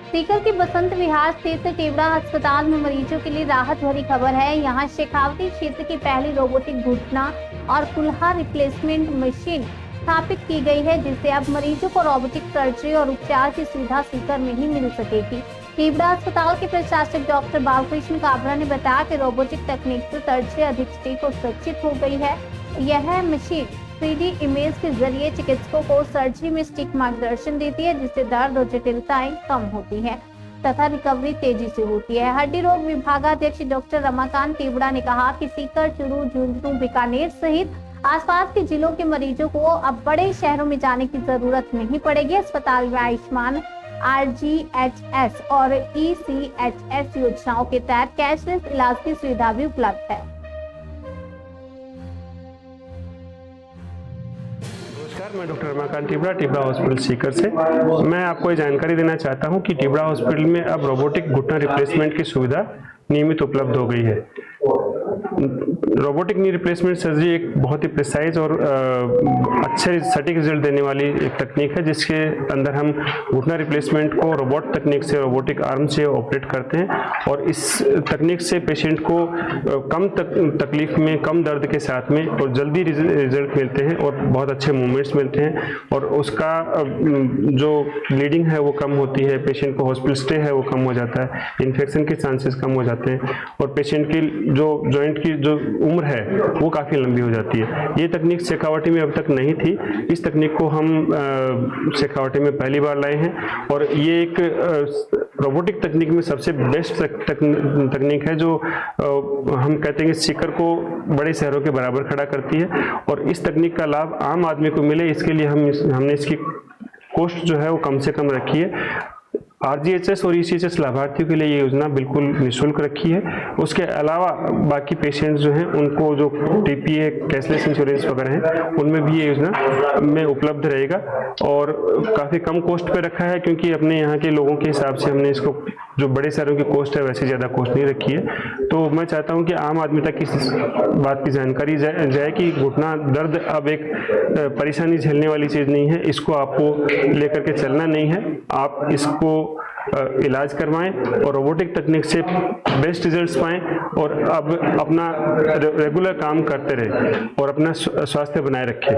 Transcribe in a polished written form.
सीकर के बसंत विहार स्थित टेवड़ा अस्पताल में मरीजों के लिए राहत भरी खबर है। यहां शेखावती क्षेत्र की पहली रोबोटिक घुटना और कुल्हा रिप्लेसमेंट मशीन स्थापित की गई है, जिससे अब मरीजों को रोबोटिक सर्जरी और उपचार की सुविधा सीकर में ही मिल सकेगी। टेवड़ा अस्पताल के प्रशासक डॉक्टर बालकृष्ण काबरा ने बताया कि रोबोटिक तकनीक से सर्जरी अधिक सटीक और सुरक्षित हो गई है। यह मशीन 3D इमेज के जरिए चिकित्सकों को सर्जरी में सटीक मार्गदर्शन देती है, जिससे दर्द और जटिलताएं कम होती है तथा रिकवरी तेजी से होती है। हड्डी रोग विभागाध्यक्ष डॉक्टर रमाकांत टेवड़ा ने कहा कि सीकर, चूरू, झुंझुनू, बीकानेर सहित आसपास के जिलों के मरीजों को अब बड़े शहरों में जाने की जरूरत नहीं पड़ेगी। अस्पताल में आयुष्मान, RGHS और ECHS योजनाओं के तहत कैशलेस इलाज की सुविधा भी उपलब्ध है। नमस्कार, मैं डॉक्टर रमाकांत टेवड़ा हॉस्पिटल सीकर से। मैं आपको ये जानकारी देना चाहता हूँ कि टेवड़ा हॉस्पिटल में अब रोबोटिक घुटना रिप्लेसमेंट की सुविधा नियमित उपलब्ध हो गई है। रोबोटिक नी रिप्लेसमेंट सर्जरी एक बहुत ही प्रिसाइज और अच्छे सटीक रिजल्ट देने वाली एक तकनीक है, जिसके अंदर हम घुटना रिप्लेसमेंट को रोबोट तकनीक से, रोबोटिक आर्म से ऑपरेट करते हैं और इस तकनीक से पेशेंट को कम तकलीफ में, कम दर्द के साथ में और जल्दी रिजल्ट मिलते हैं और बहुत अच्छे मूवमेंट्स मिलते हैं और उसका जो ब्लीडिंग है वो कम होती है, पेशेंट को हॉस्पिटल स्टे है वो कम हो जाता है, इन्फेक्शन के चांसेस कम हो जाते हैं और पेशेंट की जो जॉइंट की जो उम्र है वो काफ़ी लंबी हो जाती है। ये तकनीक शेखावटी में अब तक नहीं थी। इस तकनीक को हम शेखावटी में पहली बार लाए हैं और ये एक रोबोटिक तकनीक में सबसे बेस्ट तकनीक है, जो हम कहते हैं कि सीकर को बड़े शहरों के बराबर खड़ा करती है और इस तकनीक का लाभ आम आदमी को मिले, इसके लिए हमने इसकी कॉस्ट जो है वो कम से कम रखी है। RGHS और ECHS लाभार्थियों के लिए ये योजना बिल्कुल निःशुल्क रखी है। उसके अलावा बाकी पेशेंट्स जो हैं उनको जो TPA कैशलेस इंश्योरेंस वगैरह हैं उनमें भी ये योजना में उपलब्ध रहेगा और काफ़ी कम कॉस्ट पे रखा है, क्योंकि अपने यहाँ के लोगों के हिसाब से हमने इसको जो बड़े शहरों की कॉस्ट है वैसे ज़्यादा कॉस्ट नहीं रखी है। तो मैं चाहता हूँ कि आम आदमी तक इस बात की जानकारी जाए कि घुटना दर्द अब एक परेशानी झेलने वाली चीज़ नहीं है, इसको आपको लेकर के चलना नहीं है, आप इसको इलाज करवाएं और रोबोटिक तकनीक से बेस्ट रिजल्ट्स पाएं और अब अपना रेगुलर काम करते रहें और अपना स्वास्थ्य बनाए रखें।